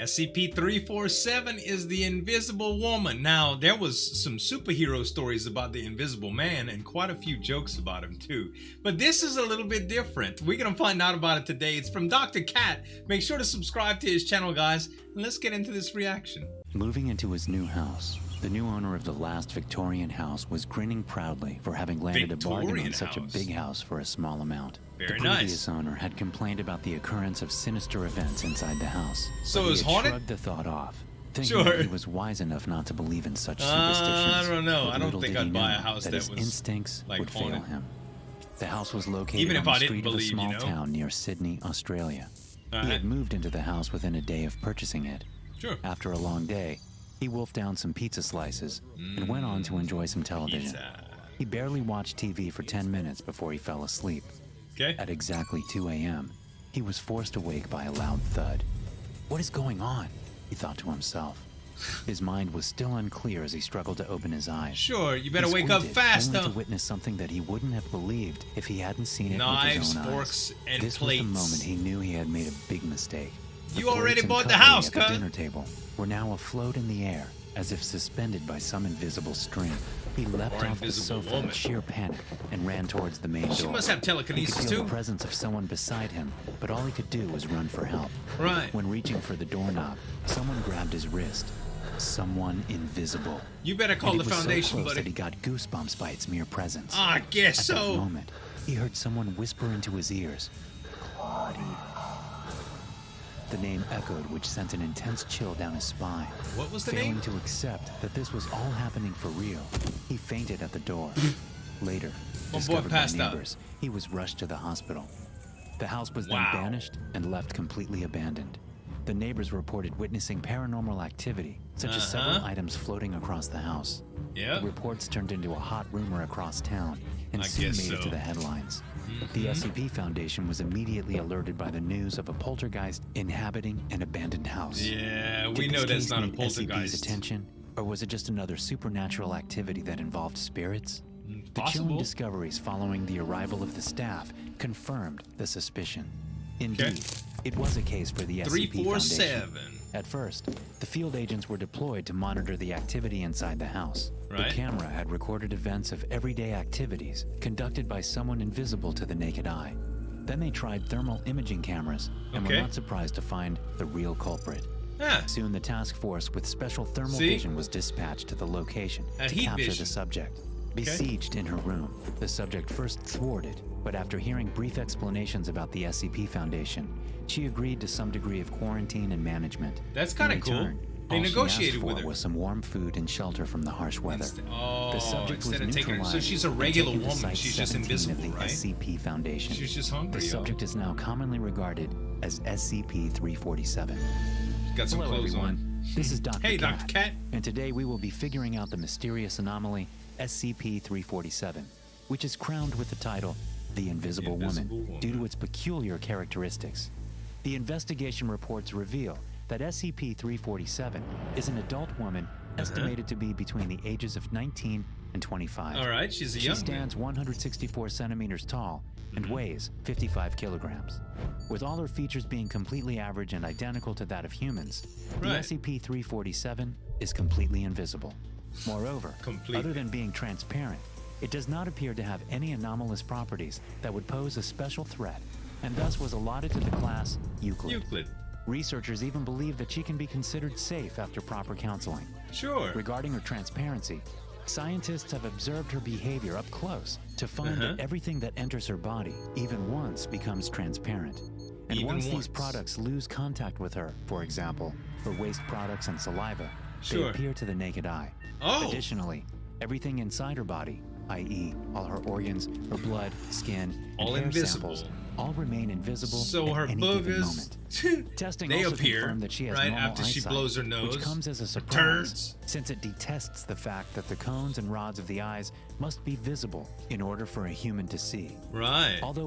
SCP-347 is the Invisible Woman. Now, there was some superhero stories about the Invisible Man and quite a few jokes about him too. But this is a little bit different. We're going to find out about it today. It's from Dr. Cat. Make sure to subscribe to his channel, guys. And let's get into this reaction. Moving into his new house, the new owner of the last Victorian house was grinning proudly for having landed a bargain on such a big house for a small amount. Very the previous owner had complained about the occurrence of sinister events inside the house. So it was haunted? He shrugged the thought off, thinking that he was wise enough not to believe in such superstitions. I don't know. But I don't little think did he I'd buy a know house that that his was instincts like would haunted. fail him. The house was located Even if on I the didn't street of a believe, small you know? town near Sydney, Australia. All He right. had moved into the house within a day of purchasing it. Sure. After a long day, he wolfed down some pizza slices and went on to enjoy some television. Pizza. He barely watched TV for 10 minutes before he fell asleep. Okay. At exactly 2 a.m., he was forced awake by a loud thud. What is going on? He thought to himself. His mind was still unclear as he struggled to open his eyes. Sure, you better He wake up squinted, fast, only though. to witness something that he wouldn't have believed if he hadn't seen it Knives, with his own forks, eyes. and This plates. was the moment he knew he had made a big mistake. You The already plates and bought the cutlery house, at the cuz. dinner table were now afloat in the air, as if suspended by some invisible string. He leapt Or off the invisible sofa woman. in sheer panic and ran towards the main door. She must have He telekinesis could feel too. the presence of someone beside him, but all he could do was run for help. Right. When reaching for the doorknob, someone grabbed his wrist. Someone invisible. You better call And the it was foundation, so close that he buddy. got goosebumps by its mere presence. I guess At that so. moment, he heard someone whisper into his ears, Claudia. The name echoed, which sent an intense chill down his spine. What was the Failing name? to accept that this was all happening for real, he fainted at the door. Later, boy discovered by passed out. neighbors, he was rushed to the hospital. The house was Wow. then banished and left completely abandoned. The neighbors reported witnessing paranormal activity, such as several items floating across the house. Yep. The reports turned into a hot rumor across town and I soon made guess it to so. the headlines. The SCP Foundation was immediately alerted by the news of a poltergeist inhabiting an abandoned house. Yeah, we Did know this that's case not a need SCP's poltergeist. attention, or was it just another supernatural activity that involved spirits? The chilling Possible. discoveries following the arrival of the staff confirmed the suspicion. Indeed, it was a case for the SCP Foundation. 347. At first, the field agents were deployed to monitor the activity inside the house. Right. The camera had recorded events of everyday activities conducted by someone invisible to the naked eye. Then they tried thermal imaging cameras and were Okay. not surprised to find the real culprit. Ah, Soon the task force with special thermal See? vision was dispatched to the location That to heat capture vision. the subject. Besieged in her room, the subject first thwarted, but after hearing brief explanations about the SCP Foundation, she agreed to some degree of quarantine and management. That's In kinda cool. return, They all she negotiated asked with for her. was some warm food and shelter from the harsh weather. oh, The subject was instead of taking her. So neutralized she's a and regular taken to woman. Site She's just 17 invisible, of the right? SCP Foundation. She's just hungry, The yo. subject is now commonly regarded as SCP-347. She's got some Hello, clothes everyone. on. This is Dr. Hey, Cat. Dr. Cat. And today we will be figuring out the mysterious anomaly SCP-347, which is crowned with the title The Invisible, Invisible Woman, Woman. due to its peculiar characteristics. The investigation reports reveal that SCP-347 is an adult woman estimated to be between the ages of 19 and 25. All right, she's a She young stands 164 centimeters tall and weighs 55 kilograms. With all her features being completely average and identical to that of humans, the Right. SCP-347 is completely invisible. Moreover, Completely. other than being transparent, it does not appear to have any anomalous properties that would pose a special threat, and thus was allotted to the class Euclid. Euclid. Researchers even believe that she can be considered safe after proper counseling. Sure. Regarding her transparency, scientists have observed her behavior up close to find that everything that enters her body, even once, becomes transparent. And Even once once. these products lose contact with her, for example, her waste products and saliva, Sure. they appear to the naked eye. Oh. Additionally, everything inside her body, i.e., all her organs, her blood, skin, and All hair invisible. samples, all remain invisible So at her any given boogers, moment. Testing they also appear confirmed that she has right normal after she eyesight, blows her nose. which comes as a The surprise, turds. since it detests the fact that the cones and rods of the eyes must be visible in order for a human to see. Right. Although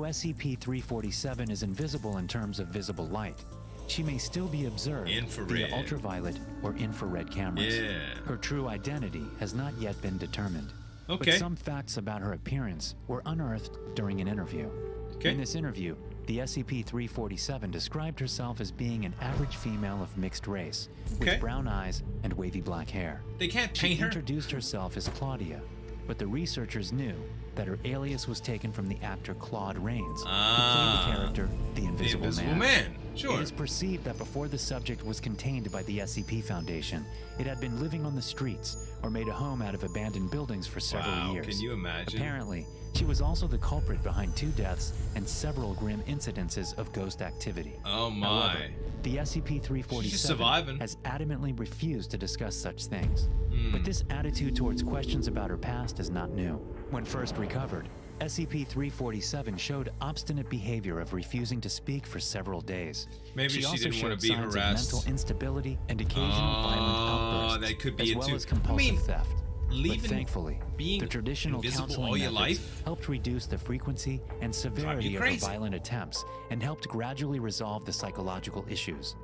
SCP-347 is invisible in terms of visible light, she may still be observed Infrared. via ultraviolet or infrared cameras. Yeah. Her true identity has not yet been determined. Okay. But some facts about her appearance were unearthed during an interview. Okay. In this interview, the SCP-347 described herself as being an average female of mixed race, with brown eyes and wavy black hair. They can't paint her? She introduced herself as Claudia, but the researchers knew that her alias was taken from the actor Claude Rains, who played the character the Invisible Man. Sure. It is perceived that before the subject was contained by the SCP Foundation, it had been living on the streets or made a home out of abandoned buildings for several years. Can you imagine? Apparently, she was also the culprit behind 2 deaths and several grim incidences of ghost activity. Oh my. However, the SCP-347 has adamantly refused to discuss such things. But this attitude towards questions about her past is not new. When first recovered, SCP-347 showed obstinate behavior of refusing to speak for several days. Maybe she also didn't want to showed be signs harassed. of mental instability and occasional violent outbursts, that could be as well as compulsive theft. But thankfully, being the traditional invisible all counseling your methods life helped reduce the frequency and severity of her violent attempts and helped gradually resolve the psychological issues.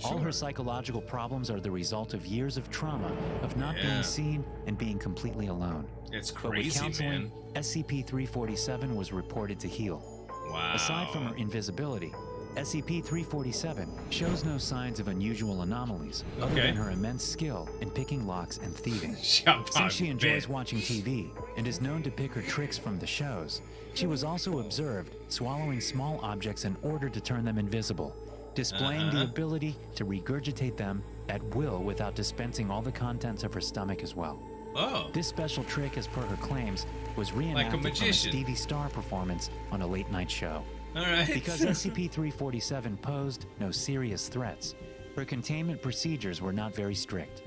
All her psychological problems are the result of years of trauma, of not being seen and being completely alone. It's But with crazy, counseling, man. SCP-347 was reported to heal. Wow. Aside from her invisibility, SCP-347 shows no signs of unusual anomalies other than her immense skill in picking locks and thieving. Since she enjoys watching TV and is known to pick her tricks from the shows, she was also observed swallowing small objects in order to turn them invisible, displaying the ability to regurgitate them at will without dispensing all the contents of her stomach as well. Oh. This special trick, as per her claims, was reenacted from a Stevie Star performance on a late-night show. All right. Because SCP-347 posed no serious threats, her containment procedures were not very strict.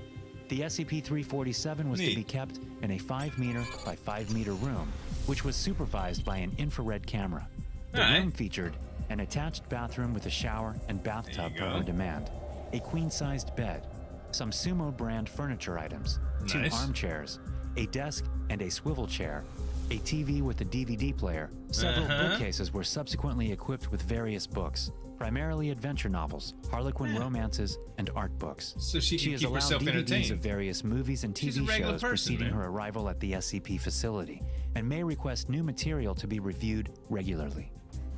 The SCP-347 was to be kept in a 5-meter by 5-meter room, which was supervised by an infrared camera. The room featured an attached bathroom with a shower and bathtub per her demand, a queen-sized bed, some Sumo brand furniture items, 2 armchairs, a desk and a swivel chair, a TV with a DVD player. Several bookcases were subsequently equipped with various books, primarily adventure novels, Harlequin romances, and art books. So she can is keep allowed herself DVDs entertained. of various movies and TV shows preceding her arrival at the SCP facility, and may request new material to be reviewed regularly.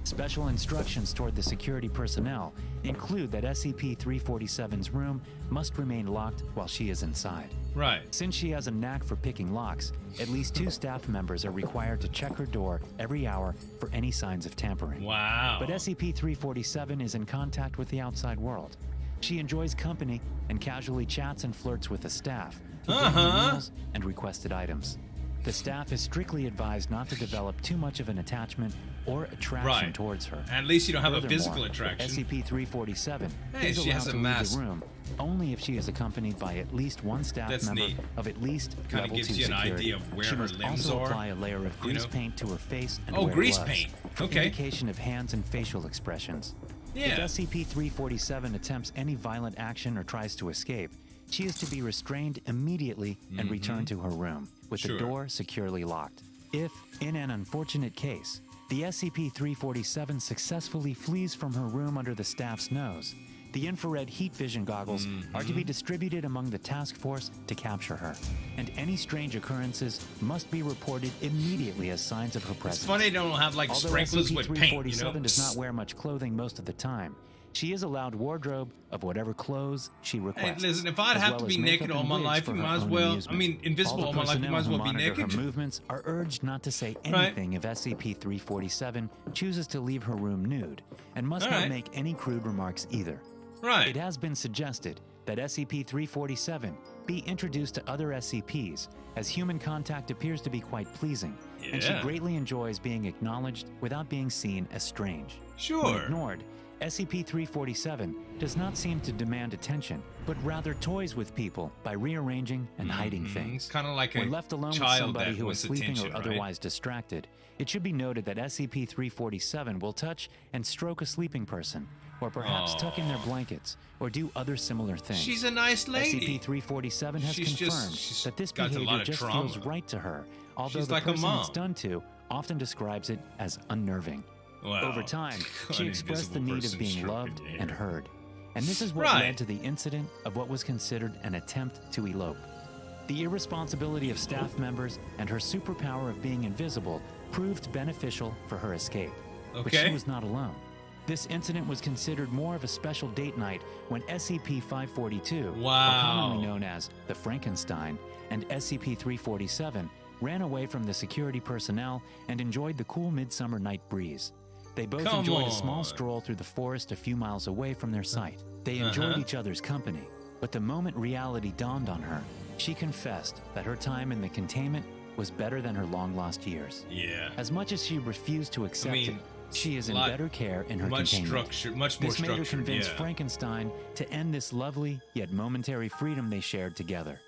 Special instructions toward the security personnel include that SCP-347's room must remain locked while she is inside. Right. Since she has a knack for picking locks, at least 2 staff members are required to check her door every hour for any signs of tampering. Wow. But SCP-347 is in contact with the outside world. She enjoys company and casually chats and flirts with the staff, who bring her meals and requested items. The staff is strictly advised not to develop too much of an attachment or attraction towards her. At least you don't have a Furthermore, physical attraction. SCP-347 is she allowed has a to leave mask. the room only if she is accompanied by at least 1 staff member of at least Kinda level 2 gives you an security. idea of where she her must limbs also are, apply a layer of grease paint to her face and wear grease gloves paint. for indication of hands and facial expressions. If SCP-347 attempts any violent action or tries to escape, she is to be restrained immediately and returned to her room, with the door securely locked. If, in an unfortunate case, the SCP-347 successfully flees from her room under the staff's nose, the infrared heat vision goggles are to be distributed among the task force to capture her, and any strange occurrences must be reported immediately as signs of her presence. It's funny they don't have like Although sprinklers with paint, you know? SCP-347 does not wear much clothing most of the time, she is allowed wardrobe of whatever clothes she requests. Hey, listen, if I'd have to be naked all my life, you might as well, invisible all my life, you might as well be naked. Her movements are urged not to say anything if SCP-347 chooses to leave her room nude, and must not make any crude remarks either. It has been suggested that SCP-347 be introduced to other SCPs, as human contact appears to be quite pleasing, and she greatly enjoys being acknowledged without being seen as strange. When ignored, SCP-347 does not seem to demand attention, but rather toys with people by rearranging and hiding things. Kind of like When left alone with somebody who is sleeping or otherwise distracted, it should be noted that SCP-347 will touch and stroke a sleeping person, or perhaps tuck in their blankets, or do other similar things. She's a nice lady. SCP-347 has confirmed that this behavior just feels right to her, although the person it's done to often describes it as unnerving. Over time, she expressed the need of being loved and heard. And this is what led to the incident of what was considered an attempt to elope. The irresponsibility of staff members and her superpower of being invisible proved beneficial for her escape. But she was not alone. This incident was considered more of a special date night when SCP-542, Wow. commonly known as the Frankenstein, and SCP-347 ran away from the security personnel and enjoyed the cool midsummer night breeze. They both enjoyed a small stroll through the forest a few miles away from their site. They enjoyed each other's company, but the moment reality dawned on her, she confessed that her time in the containment was better than her long-lost years. Yeah. As much as she refused to accept it, she is in better care in her containment. Much more this made her structured, convince Frankenstein to end this lovely yet momentary freedom they shared together.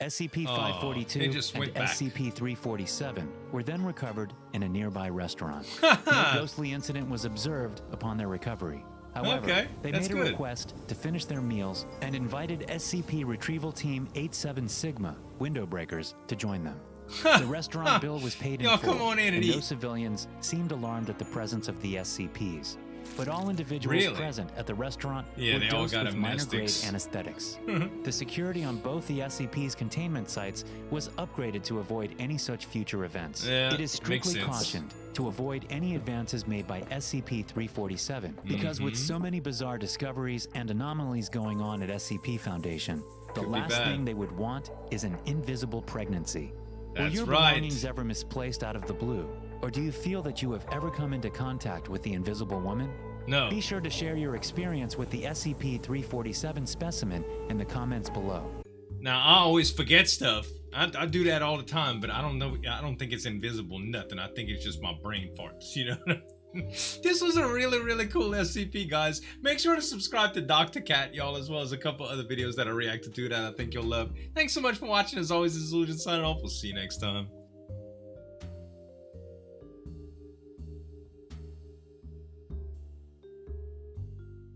SCP-542 and SCP-347 were then recovered in a nearby restaurant. No ghostly incident was observed upon their recovery. However, they made a request to finish their meals and invited SCP Retrieval Team 87 Sigma, window breakers, to join them. The restaurant bill was paid in full, and no civilians seemed alarmed at the presence of the SCPs. But all individuals present at the restaurant were dosed with minor-grade anesthetics. The security on both the SCP's containment sites was upgraded to avoid any such future events. It is strictly cautioned to avoid any advances made by SCP-347, because with so many bizarre discoveries and anomalies going on at SCP Foundation, the last thing they would want is an invisible pregnancy. Were your belongings ever misplaced out of the blue? Or do you feel that you have ever come into contact with the Invisible Woman? No. Be sure to share your experience with the SCP-347 specimen in the comments below. Now, I always forget stuff. I do that all the time, but I don't know. I don't think it's invisible nothing. I think it's just my brain farts, you know? This was a really, really cool SCP, guys. Make sure to subscribe to Dr. Cat, y'all, as well as a couple other videos that I reacted to that I think you'll love. Thanks so much for watching. As always, this is Zueljin signing off. We'll see you next time.